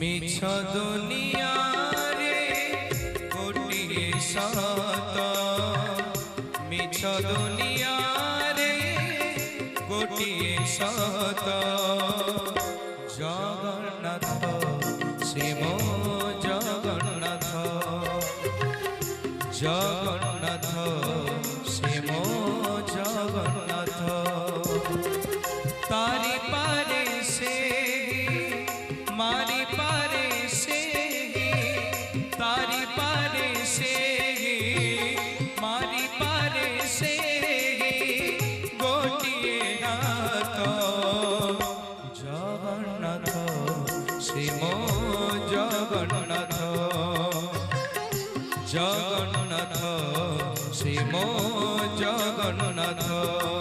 मिछ दुनिया रे गोटिए सत मिछ दुनिया रे गोटिए सत जगन्नाथ श्रीम जगन्नाथ जगन्नाथ श्रीम जगन्नाथ तारी पारे से मारी पारे से तारी पारे से मारी पारे से गोटिए नाथ जगन्नाथ श्रीम जगन्नाथ जगन्नाथ श्रीम जगन्नाथ।